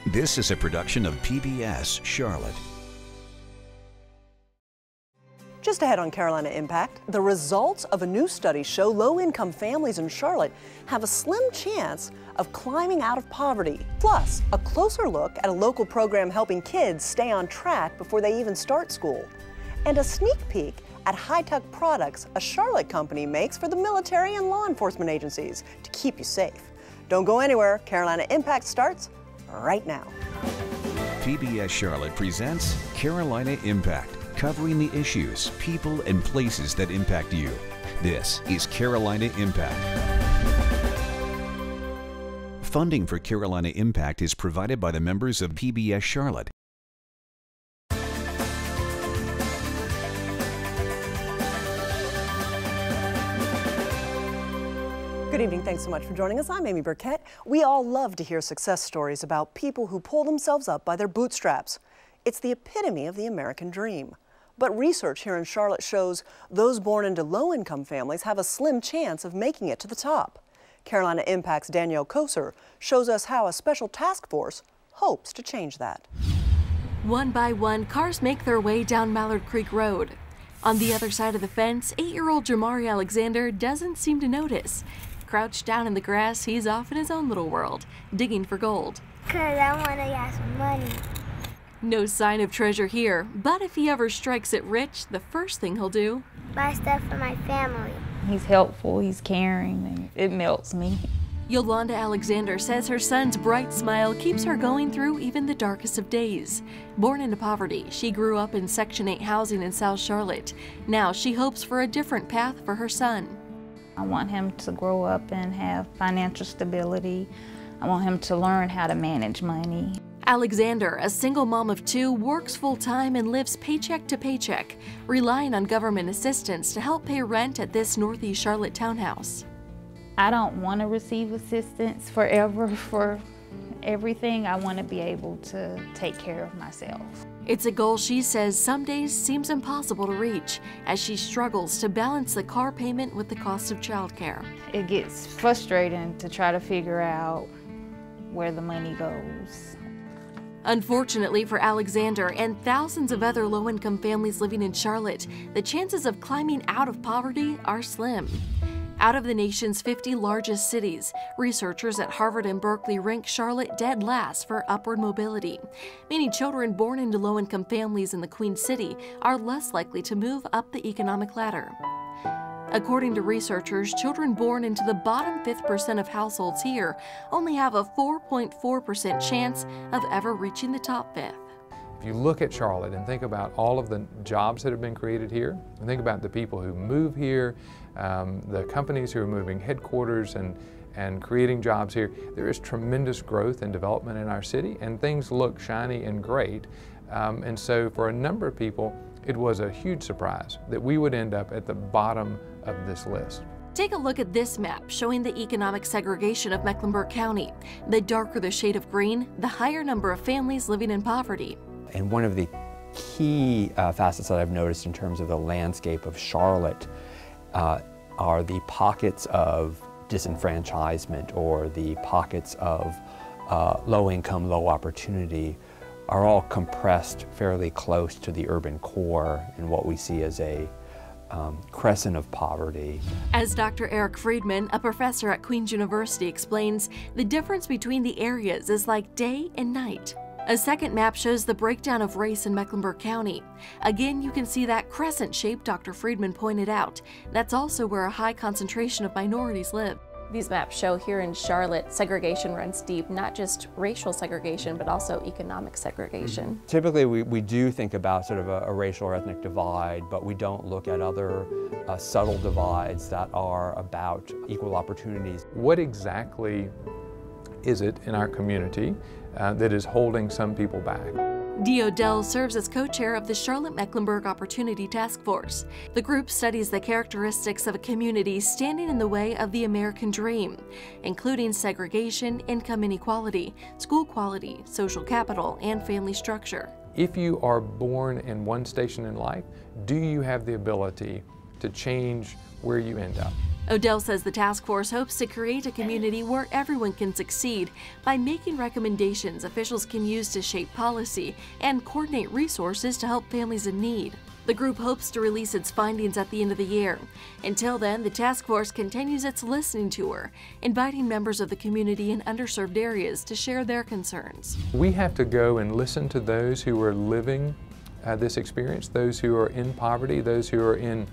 This is a production of PBS Charlotte. Just ahead on Carolina Impact, the results of a new study show low-income families in Charlotte have a slim chance of climbing out of poverty. Plus, a closer look at a local program helping kids stay on track before they even start school. And a sneak peek at high-tech products a Charlotte company makes for the military and law enforcement agencies to keep you safe. Don't go anywhere. Carolina Impact starts right now. PBS Charlotte presents Carolina Impact, covering the issues, people, and places that impact you. This is Carolina Impact. Funding for Carolina Impact is provided by the members of PBS Charlotte. Good evening. Thanks so much for joining us. I'm Amy Burkett. We all love to hear success stories about people who pull themselves up by their bootstraps. It's the epitome of the American dream. But research here in Charlotte shows those born into low-income families have a slim chance of making it to the top. Carolina Impact's Danielle Kosir shows us how a special task force hopes to change that. One by one, cars make their way down Mallard Creek Road. On the other side of the fence, 8-year-old Jamari Alexander doesn't seem to notice. Crouched down in the grass, he's off in his own little world, digging for gold. 'Cause I want to get some money. No sign of treasure here, but if he ever strikes it rich, the first thing he'll do: Buy stuff for my family. He's helpful, he's caring, and it melts me. Yolanda Alexander says her son's bright smile keeps her going through even the darkest of days. Born into poverty, she grew up in Section 8 housing in South Charlotte. Now she hopes for a different path for her son. I want him to grow up and have financial stability. I want him to learn how to manage money. Alexander, a single mom of 2, works full-time and lives paycheck to paycheck, relying on government assistance to help pay rent at this Northeast Charlotte townhouse. I don't want to receive assistance forever for everything. I want to be able to take care of myself. It's a goal she says some days seems impossible to reach as she struggles to balance the car payment with the cost of childcare. It gets frustrating to try to figure out where the money goes. Unfortunately for Alexander and thousands of other low-income families living in Charlotte, the chances of climbing out of poverty are slim. Out of the nation's 50 largest cities, researchers at Harvard and Berkeley rank Charlotte dead last for upward mobility, meaning children born into low-income families in the Queen City are less likely to move up the economic ladder. According to researchers, children born into the bottom 5% of households here only have a 4.4% chance of ever reaching the top 5th. If you look at Charlotte and think about all of the jobs that have been created here, and think about the people who move here, the companies who are moving headquarters and creating jobs here, there is tremendous growth and development in our city, and things look shiny and great. And so for a number of people, it was a huge surprise that we would end up at the bottom of this list. Take a look at this map showing the economic segregation of Mecklenburg County. The darker the shade of green, the higher number of families living in poverty. And one of the key facets that I've noticed in terms of the landscape of Charlotte are the pockets of disenfranchisement or the pockets of low income, low opportunity are all compressed fairly close to the urban core in what we see as a crescent of poverty. As Dr. Eric Friedman, a professor at Queen's University, explains, the difference between the areas is like day and night. A second map shows the breakdown of race in Mecklenburg County. Again, you can see that crescent shape Dr. Friedman pointed out. That's also where a high concentration of minorities live. These maps show here in Charlotte, segregation runs deep, not just racial segregation, but also economic segregation. Mm-hmm. Typically, we do think about sort of a racial or ethnic divide, but we don't look at other subtle divides that are about equal opportunities. What exactly is it in our community that is holding some people back? Dee Odell serves as co-chair of the Charlotte-Mecklenburg Opportunity Task Force. The group studies the characteristics of a community standing in the way of the American dream, including segregation, income inequality, school quality, social capital, and family structure. If you are born in one station in life, do you have the ability to change where you end up? Odell says the task force hopes to create a community where everyone can succeed by making recommendations officials can use to shape policy and coordinate resources to help families in need. The group hopes to release its findings at the end of the year. Until then, the task force continues its listening tour, inviting members of the community in underserved areas to share their concerns. We have to go and listen to those who are living this experience, those who are in poverty, those who are in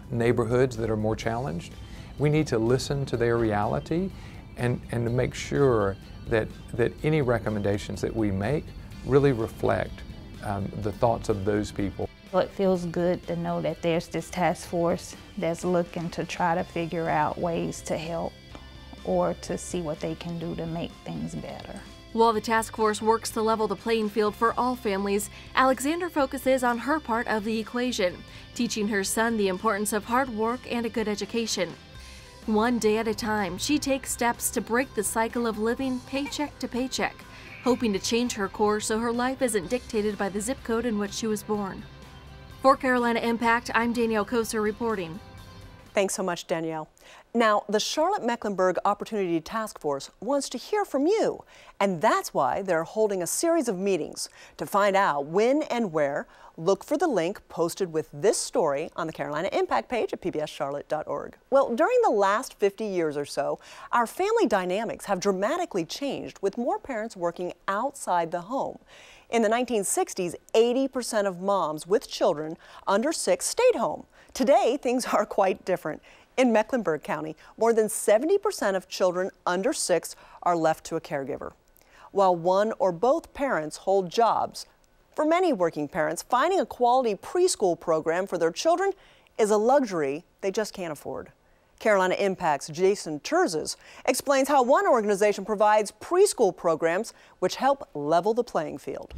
neighborhoods that are more challenged. We need to listen to their reality and to make sure that any recommendations that we make really reflect the thoughts of those people. It feels good to know that there's this task force that's looking to try to figure out ways to help or to see what they can do to make things better. While the task force works to level the playing field for all families, Alexander focuses on her part of the equation, teaching her son the importance of hard work and a good education. One day at a time, she takes steps to break the cycle of living paycheck to paycheck, hoping to change her course so her life isn't dictated by the zip code in which she was born. For Carolina Impact, I'm Danielle Kosir reporting. Thanks so much, Danielle. Now, the Charlotte-Mecklenburg Opportunity Task Force wants to hear from you, and that's why they're holding a series of meetings. To find out when and where, look for the link posted with this story on the Carolina Impact page at pbscharlotte.org. Well, during the last 50 years or so, our family dynamics have dramatically changed, with more parents working outside the home. In the 1960s, 80% of moms with children under 6 stayed home. Today, things are quite different. In Mecklenburg County, more than 70% of children under 6 are left to a caregiver. While one or both parents hold jobs, for many working parents, finding a quality preschool program for their children is a luxury they just can't afford. Carolina Impact's Jason Terzes explains how one organization provides preschool programs which help level the playing field.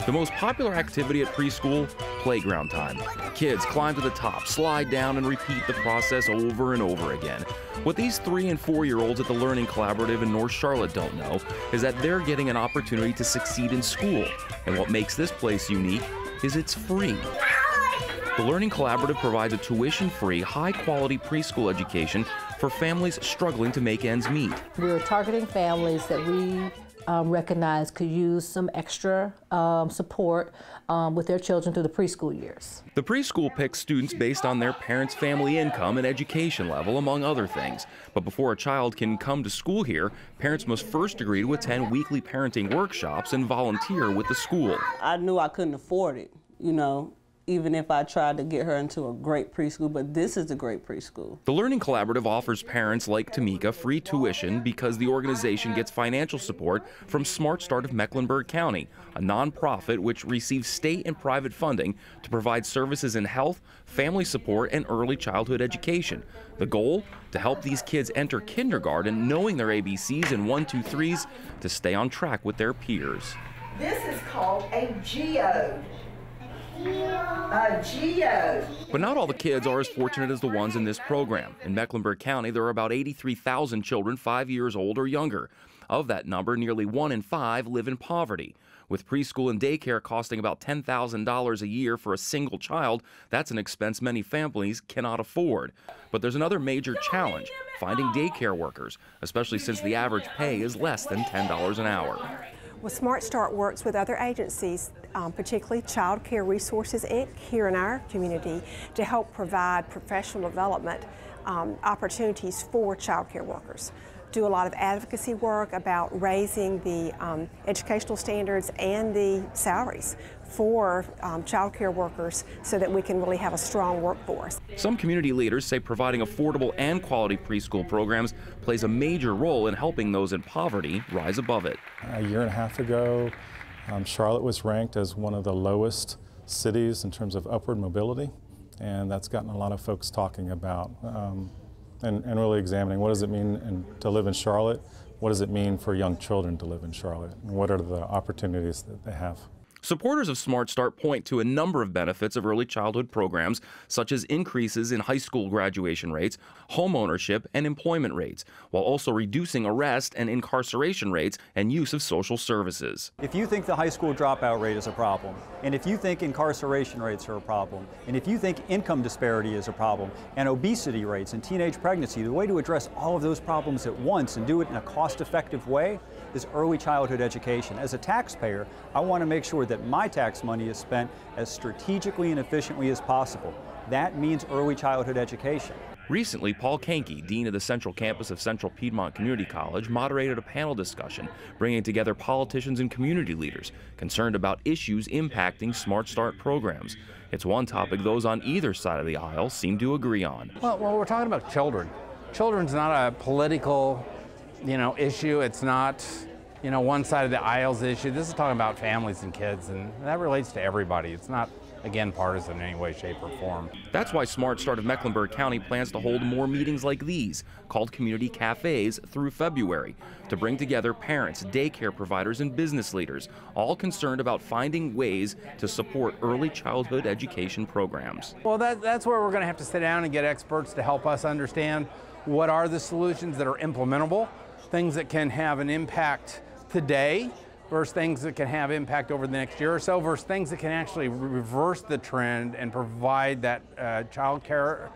The most popular activity at preschool, playground time. Kids climb to the top, slide down, and repeat the process over and over again. What these 3- and 4-year-olds at the Learning Collaborative in North Charlotte don't know is that they're getting an opportunity to succeed in school. And what makes this place unique is it's free. The Learning Collaborative provides a tuition-free, high-quality preschool education for families struggling to make ends meet. We're targeting families that we recognize could use some extra support with their children through the preschool years. The preschool picks students based on their parents' family income and education level, among other things. But before a child can come to school here, parents must first agree to attend weekly parenting workshops and volunteer with the school. I knew I couldn't afford it, you know, even if I tried to get her into a great preschool, but this is a great preschool. The Learning Collaborative offers parents like Tamika free tuition because the organization gets financial support from Start of Mecklenburg County, a nonprofit which receives state and private funding to provide services in health, family support, and early childhood education. The goal? To help these kids enter kindergarten knowing their ABCs and 1, 2, 3s to stay on track with their peers. This is called a geode. A geode. But not all the kids are as fortunate as the ones in this program. In Mecklenburg County, there are about 83,000 children 5 years old or younger. Of that number, nearly 1 in 5 live in poverty. With preschool and daycare costing about $10,000 a year for a single child, that's an expense many families cannot afford. But there's another major challenge, finding daycare workers, especially since the average pay is less than $10 an hour. Well, Smart Start works with other agencies, particularly Child Care Resources Inc. here in our community, to help provide professional development opportunities for child care workers. Do a lot of advocacy work about raising the educational standards and the salaries for child care workers so that we can really have a strong workforce. Some community leaders say providing affordable and quality preschool programs plays a major role in helping those in poverty rise above it. A year and a half ago, Charlotte was ranked as one of the lowest cities in terms of upward mobility, and that's gotten a lot of folks talking about and really examining what does it mean to live in Charlotte, what does it mean for young children to live in Charlotte, and what are the opportunities that they have. Supporters of Smart Start point to a number of benefits of early childhood programs, such as increases in high school graduation rates, home ownership, and employment rates, while also reducing arrest and incarceration rates and use of social services. If you think the high school dropout rate is a problem, and if you think incarceration rates are a problem, and if you think income disparity is a problem, and obesity rates and teenage pregnancy, the way to address all of those problems at once and do it in a cost-effective way is early childhood education. As a taxpayer, I want to make sure that my tax money is spent as strategically and efficiently as possible. That means early childhood education. Recently, Paul Kahnke, Dean of the Central Campus of Central Piedmont Community College, moderated a panel discussion bringing together politicians and community leaders concerned about issues impacting Smart Start programs. It's one topic those on either side of the aisle seem to agree on. Well, we're talking about children. Children's not a political, issue. It's not, one side of the aisle's issue. This is talking about families and kids, and that relates to everybody. It's not, again, partisan in any way, shape, or form. That's why Smart Start of Mecklenburg County plans to hold more meetings like these, called community cafes, through February, to bring together parents, daycare providers, and business leaders, all concerned about finding ways to support early childhood education programs. Well, that's where we're going to have to sit down and get experts to help us understand what are the solutions that are implementable, things that can have an impact today versus things that can have impact over the next year or so versus things that can actually reverse the trend and provide that child care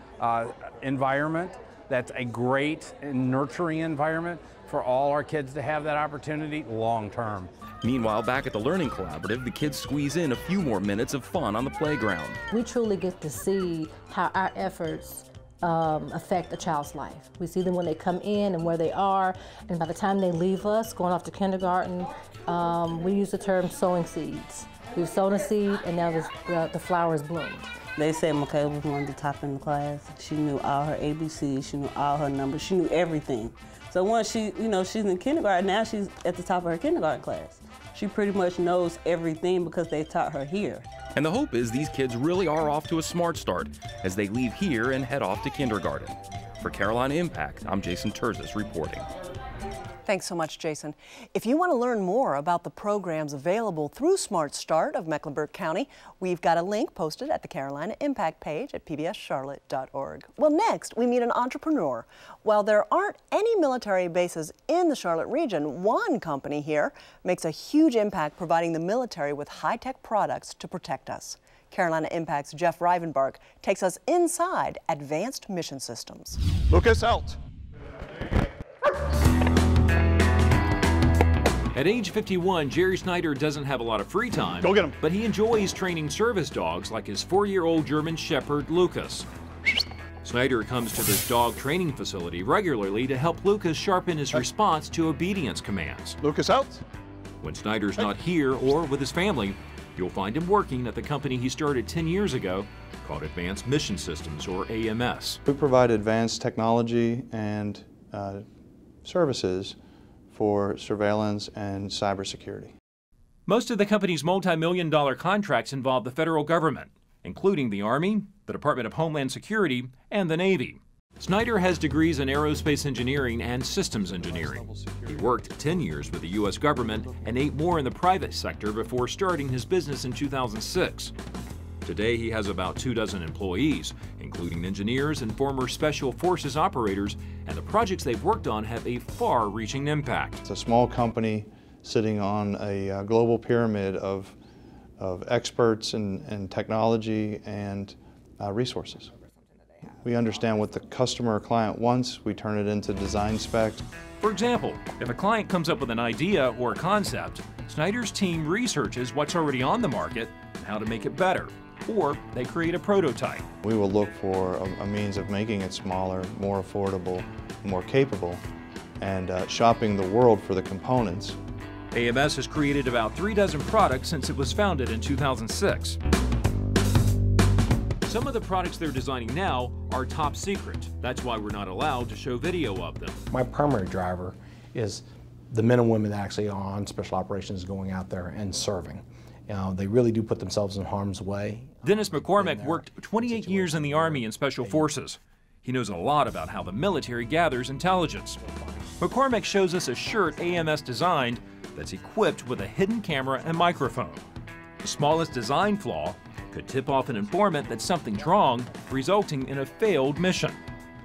environment that's a great and nurturing environment for all our kids to have that opportunity long term. Meanwhile, back at the Learning Collaborative, the kids squeeze in a few more minutes of fun on the playground. We truly get to see how our efforts affect a child's life. We see them when they come in and where they are, and by the time they leave us, going off to kindergarten, we use the term sowing seeds. We've sown a seed, and now the flowers bloomed. They said Michaela was one of the top in the class. She knew all her ABCs, she knew all her numbers, she knew everything. So once she's in kindergarten, now she's at the top of her kindergarten class. She pretty much knows everything because they taught her here. And the hope is these kids really are off to a smart start as they leave here and head off to kindergarten. For Carolina Impact, I'm Jason Terzis reporting. Thanks so much, Jason. If you want to learn more about the programs available through Smart Start of Mecklenburg County, we've got a link posted at the Carolina Impact page at pbscharlotte.org. Well, next, we meet an entrepreneur. While there aren't any military bases in the Charlotte region, one company here makes a huge impact providing the military with high-tech products to protect us. Carolina Impact's Jeff Rivenbark takes us inside Advanced Mission Systems. Lucas out. At age 51, Jerry Snyder doesn't have a lot of free time. Go get him. But he enjoys training service dogs like his 4-year-old German Shepherd, Lucas. Snyder comes to this dog training facility regularly to help Lucas sharpen his response to obedience commands. Lucas out. When Snyder's not here or with his family, you'll find him working at the company he started 10 years ago called Advanced Mission Systems, or AMS. We provide advanced technology and services for surveillance and cybersecurity. Most of the company's multi-million-dollar contracts involve the federal government, including the Army, the Department of Homeland Security, and the Navy. Snyder has degrees in aerospace engineering and systems engineering. He worked 10 years with the U.S. government and 8 more in the private sector before starting his business in 2006. Today, he has about 24 employees, including engineers and former Special Forces operators, and the projects they've worked on have a far-reaching impact. It's a small company sitting on a global pyramid of experts in technology and resources. We understand what the customer or client wants, we turn it into design specs. For example, if a client comes up with an idea or a concept, Snyder's team researches what's already on the market and how to make it better. Or they create a prototype. We will look for a means of making it smaller, more affordable, more capable, and shopping the world for the components. AMS has created about 36 products since it was founded in 2006. Some of the products they're designing now are top secret. That's why we're not allowed to show video of them. My primary driver is the men and women that actually are on special operations going out there and serving. They really do put themselves in harm's way. Dennis McCormick worked 28 years in the Army and Special Forces. He knows a lot about how the military gathers intelligence. McCormick shows us a shirt AMS designed that's equipped with a hidden camera and microphone. The smallest design flaw could tip off an informant that something's wrong, resulting in a failed mission.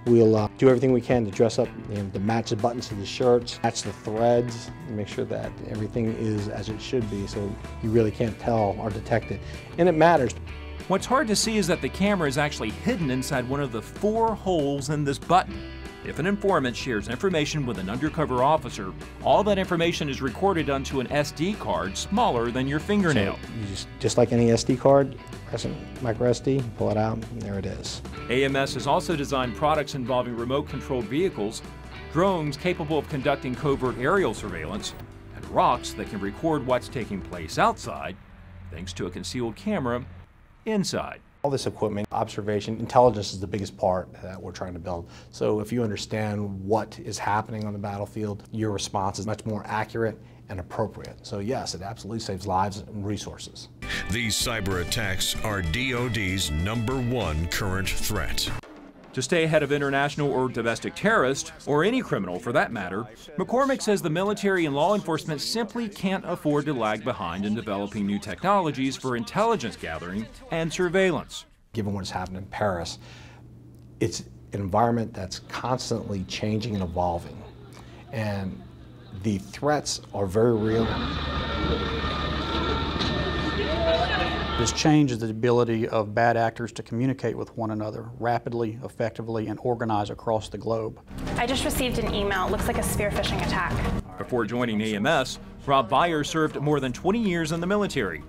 We'll do everything we can to dress up, to match the buttons to the shirts, match the threads, and make sure that everything is as it should be, so you really can't tell or detect it. And it matters. What's hard to see is that the camera is actually hidden inside one of the 4 holes in this button. If an informant shares information with an undercover officer, all that information is recorded onto an SD card smaller than your fingernail. So you just like any SD card, press micro SD, pull it out, and there it is. AMS has also designed products involving remote-controlled vehicles, drones capable of conducting covert aerial surveillance, and rocks that can record what's taking place outside, thanks to a concealed camera inside. All this equipment, observation, intelligence is the biggest part that we're trying to build. So if you understand what is happening on the battlefield, your response is much more accurate and appropriate. So yes, it absolutely saves lives and resources. These cyber attacks are DoD's #1 current threat. To stay ahead of international or domestic terrorists, or any criminal for that matter, McCormick says the military and law enforcement simply can't afford to lag behind in developing new technologies for intelligence gathering and surveillance. Given what's happened in Paris, it's an environment that's constantly changing and evolving. And the threats are very real. This changes the ability of bad actors to communicate with one another rapidly, effectively, and organize across the globe. I just received an email. It looks like a spear phishing attack. Before joining AMS, Rob Beyer served more than 20 years in the military.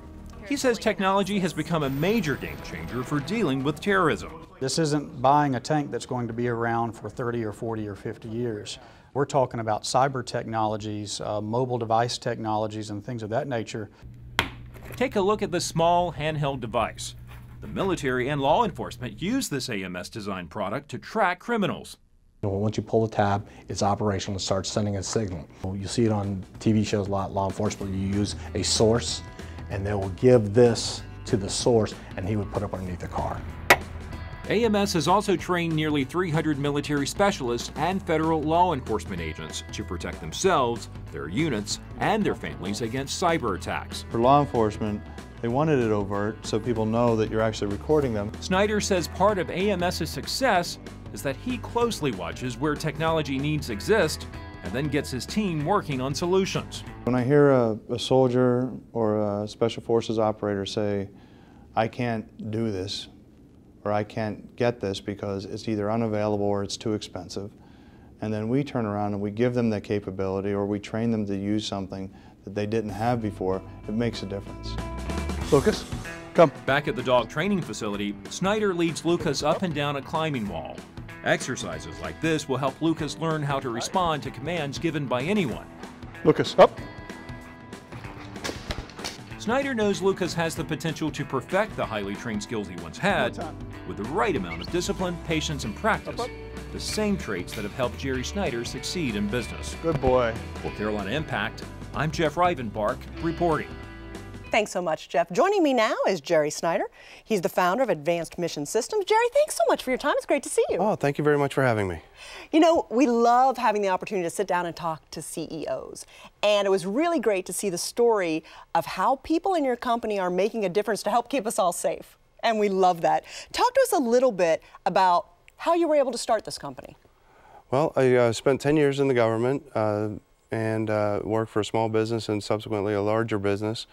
He says technology has become a major game changer for dealing with terrorism. This isn't buying a tank that's going to be around for 30 or 40 or 50 years. We're talking about cyber technologies, mobile device technologies, and things of that nature. Take a look at the small handheld device. The military and law enforcement use this AMS design product to track criminals. Once you pull the tab, it's operational and starts sending a signal. You see it on TV shows a lot, law enforcement, you use a source, and they will give this to the source, and he would put it up underneath the car. AMS has also trained nearly 300 military specialists and federal law enforcement agents to protect themselves, their units, and their families against cyber attacks. For law enforcement, they wanted it overt so people know that you're actually recording them. Snyder says part of AMS's success is that he closely watches where technology needs exist and then gets his team working on solutions. When I hear a soldier or a special forces operator say, I can't do this, or I can't get this because it's either unavailable or it's too expensive, and then we turn around and we give them the capability or we train them to use something that they didn't have before, it makes a difference. Lucas, come. Back at the dog training facility, Snyder leads Lucas up and down a climbing wall. Exercises like this will help Lucas learn how to respond to commands given by anyone. Lucas, up. Snyder knows Lucas has the potential to perfect the highly trained skills he once had with the right amount of discipline, patience, and practice. The same traits that have helped Jerry Snyder succeed in business. Good boy. For Carolina Impact, I'm Jeff Rivenbark reporting. Thanks so much, Jeff. Joining me now is Jerry Snyder. He's the founder of Advanced Mission Systems. Jerry, thanks so much for your time. It's great to see you. Oh, thank you very much for having me. You know, we love having the opportunity to sit down and talk to CEOs. And it was really great to see the story of how people in your company are making a difference to help keep us all safe. And we love that. Talk to us a little bit about how you were able to start this company. Well, I spent 10 years in the government and worked for a small business and subsequently a larger business,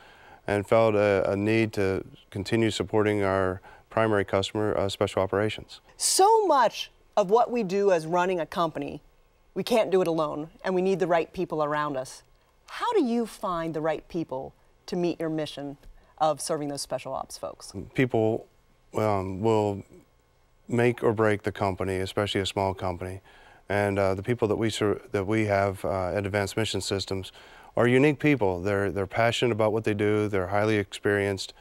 and felt a need to continue supporting our primary customer, special operations. So much of what we do as running a company, we can't do it alone, and we need the right people around us. How do you find the right people to meet your mission of serving those special ops folks? People will make or break the company, especially a small company, and the people that we have at Advanced Mission Systems are unique people. They're passionate about what they do. They're highly experienced.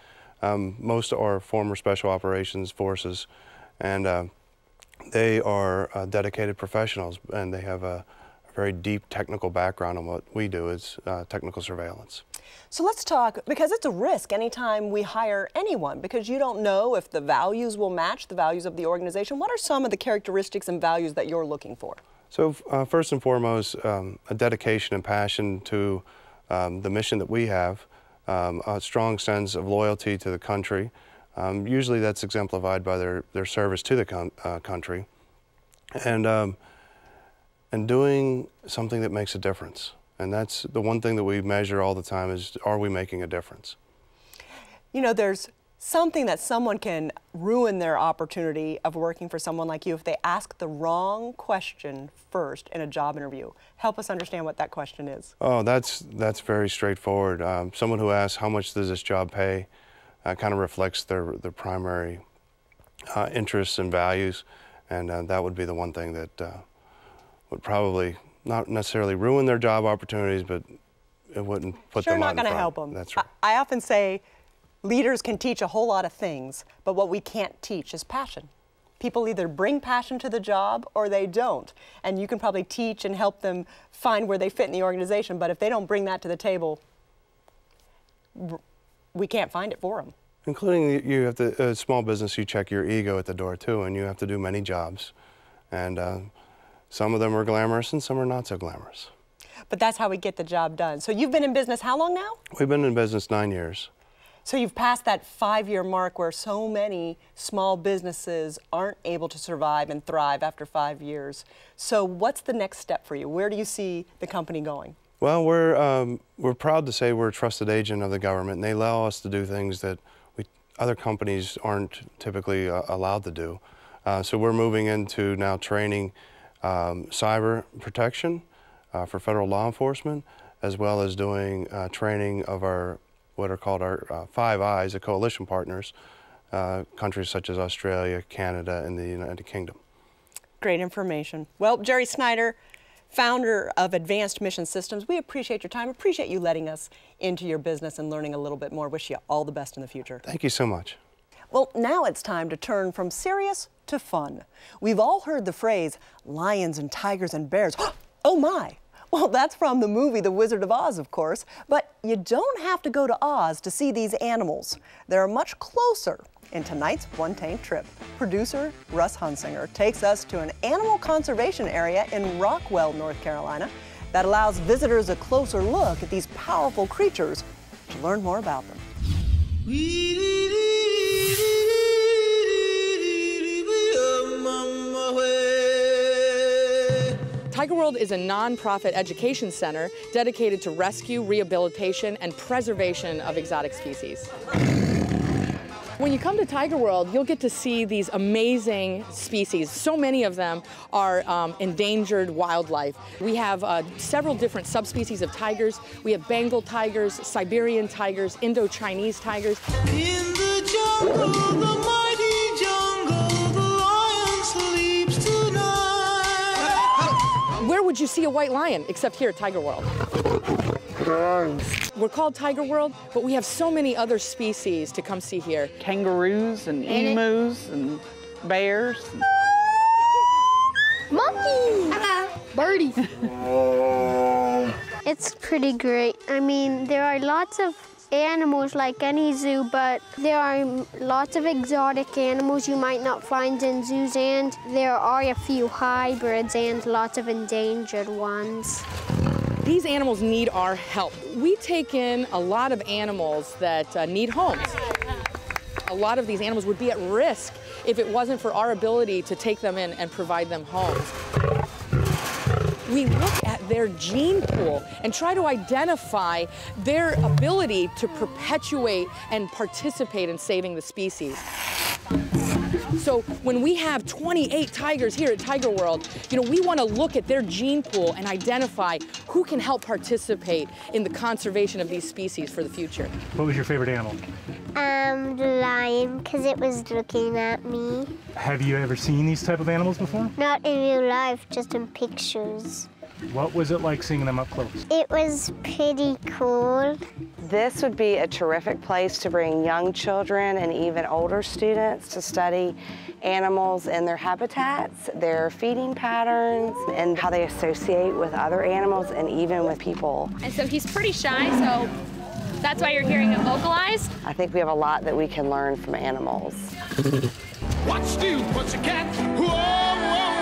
Most are former special operations forces, and they are dedicated professionals, and they have a very deep technical background on what we do is technical surveillance. So let's talk, because it's a risk anytime we hire anyone, because you don't know if the values will match the values of the organization. What are some of the characteristics and values that you're looking for? So first and foremost, a dedication and passion to the mission that we have, a strong sense of loyalty to the country. Usually that's exemplified by their service to the country, and doing something that makes a difference. And that's the one thing that we measure all the time is, are we making a difference? You know, there's something that someone can ruin their opportunity of working for someone like you if they ask the wrong question first in a job interview. Help us understand what that question is. Oh, that's very straightforward. Someone who asks, how much does this job pay, kind of reflects their primary interests and values, and that would be the one thing that would probably not necessarily ruin their job opportunities, but it wouldn't put them out in front. Sure, not going to help them. That's right. I often say leaders can teach a whole lot of things, but what we can't teach is passion. People either bring passion to the job or they don't. And you can probably teach and help them find where they fit in the organization, but if they don't bring that to the table, we can't find it for them. Including, you have to, small business, you check your ego at the door too, and you have to do many jobs. And some of them are glamorous and some are not so glamorous. But that's how we get the job done. So you've been in business how long now? We've been in business 9 years. So you've passed that 5-year mark where so many small businesses aren't able to survive and thrive after 5 years. So what's the next step for you? Where do you see the company going? Well, we're proud to say we're a trusted agent of the government, and they allow us to do things that other companies aren't typically allowed to do. So we're moving into now training cyber protection for federal law enforcement, as well as doing training of our what are called our 5 Eyes, the coalition partners, countries such as Australia, Canada, and the United Kingdom. Great information. Well, Jerry Snyder, founder of Advanced Mission Systems, we appreciate your time, appreciate you letting us into your business and learning a little bit more. Wish you all the best in the future. Thank you so much. Well, now it's time to turn from serious to fun. We've all heard the phrase, lions and tigers and bears. Oh my! Well, that's from the movie The Wizard of Oz, of course, but you don't have to go to Oz to see these animals. They're much closer in tonight's One Tank Trip. Producer Russ Hunsinger takes us to an animal conservation area in Rockwell, North Carolina, that allows visitors a closer look at these powerful creatures to learn more about them. Tiger World is a nonprofit education center dedicated to rescue, rehabilitation, and preservation of exotic species. When you come to Tiger World, you'll get to see these amazing species. So many of them are endangered wildlife. We have several different subspecies of tigers. We have Bengal tigers, Siberian tigers, Indo-Chinese tigers. In the jungle, the mighty jungle, the lion sleeps tonight. Where would you see a white lion except here at Tiger World? We're called Tiger World, but we have so many other species to come see here. Kangaroos and emus and bears. Monkey! Birdie! It's pretty great. I mean, there are lots of animals like any zoo, but there are lots of exotic animals you might not find in zoos, and there are a few hybrids and lots of endangered ones. These animals need our help. We take in a lot of animals that need homes. A lot of these animals would be at risk if it wasn't for our ability to take them in and provide them homes. We look at their gene pool and try to identify their ability to perpetuate and participate in saving the species. So when we have 28 tigers here at Tiger World, we want to look at their gene pool and identify who can help participate in the conservation of these species for the future. What was your favorite animal? The lion, because it was looking at me. Have you ever seen these type of animals before? Not in real life, just in pictures. What was it like seeing them up close? It was pretty cool. This would be a terrific place to bring young children and even older students to study animals and their habitats, their feeding patterns, and how they associate with other animals and even with people. And so he's pretty shy, so that's why you're hearing him vocalize. I think we have a lot that we can learn from animals. Watch you, pussycat. Whoa, whoa,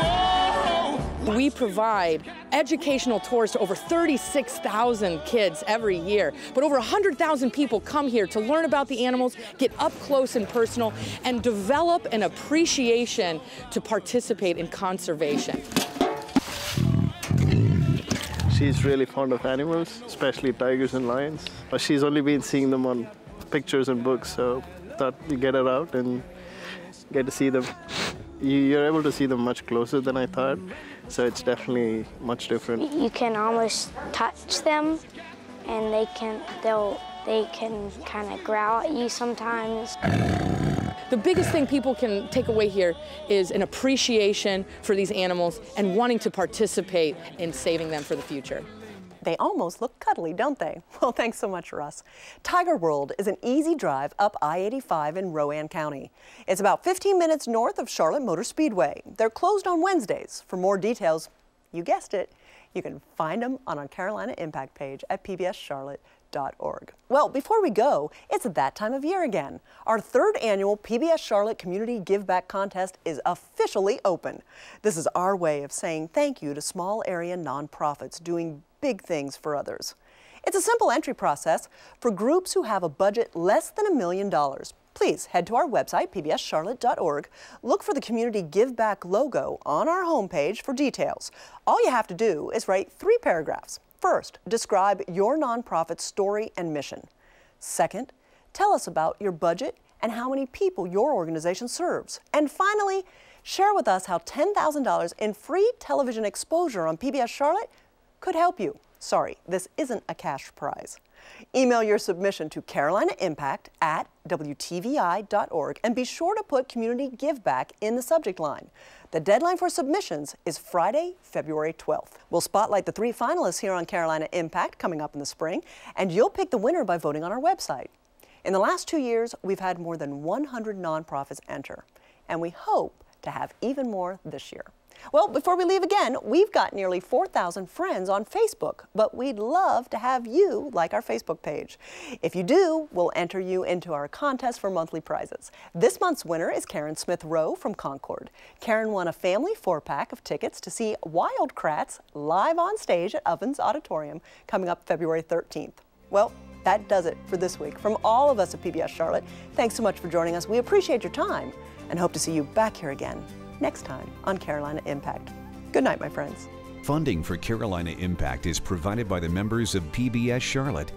whoa. We provide educational tours to over 36,000 kids every year, but over 100,000 people come here to learn about the animals, get up close and personal, and develop an appreciation to participate in conservation. She's really fond of animals, especially tigers and lions. She's only been seeing them on pictures and books, so I thought you get her out and get to see them. You're able to see them much closer than I thought, so it's definitely much different. You can almost touch them, and they can kind of growl at you sometimes. The biggest thing people can take away here is an appreciation for these animals and wanting to participate in saving them for the future. They almost look cuddly, don't they? Well, thanks so much, Russ. Tiger World is an easy drive up I-85 in Rowan County. It's about 15 minutes north of Charlotte Motor Speedway. They're closed on Wednesdays. For more details, you guessed it, you can find them on our Carolina Impact page at pbscharlotte.org. Well, before we go, it's that time of year again. Our third annual PBS Charlotte Community Give Back Contest is officially open. This is our way of saying thank you to small area nonprofits doing big things for others. It's a simple entry process for groups who have a budget less than $1 million. Please head to our website, pbscharlotte.org, look for the Community Give Back logo on our homepage for details. All you have to do is write 3 paragraphs. First, describe your nonprofit's story and mission. Second, tell us about your budget and how many people your organization serves. And finally, share with us how $10,000 in free television exposure on PBS Charlotte could help you. Sorry, this isn't a cash prize. Email your submission to carolinaImpact@wtvi.org and be sure to put Community Give Back in the subject line. The deadline for submissions is Friday, February 12th. We'll spotlight the 3 finalists here on Carolina Impact coming up in the spring, and you'll pick the winner by voting on our website. In the last 2 years, we've had more than 100 nonprofits enter, and we hope to have even more this year. Well, before we leave again, we've got nearly 4,000 friends on Facebook, but we'd love to have you like our Facebook page. If you do, we'll enter you into our contest for monthly prizes. This month's winner is Karen Smith Rowe from Concord. Karen won a family 4-pack of tickets to see Wild Kratts live on stage at Ovens Auditorium coming up February 13th. Well, that does it for this week. From all of us at PBS Charlotte, thanks so much for joining us. We appreciate your time and hope to see you back here again next time on Carolina Impact. Good night, my friends. Funding for Carolina Impact is provided by the members of PBS Charlotte.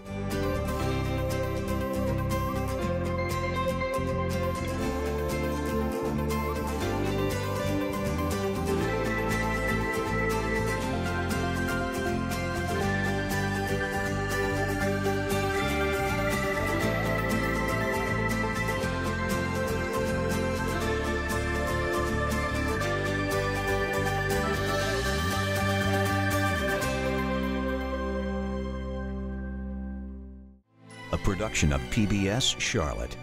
A production of PBS Charlotte.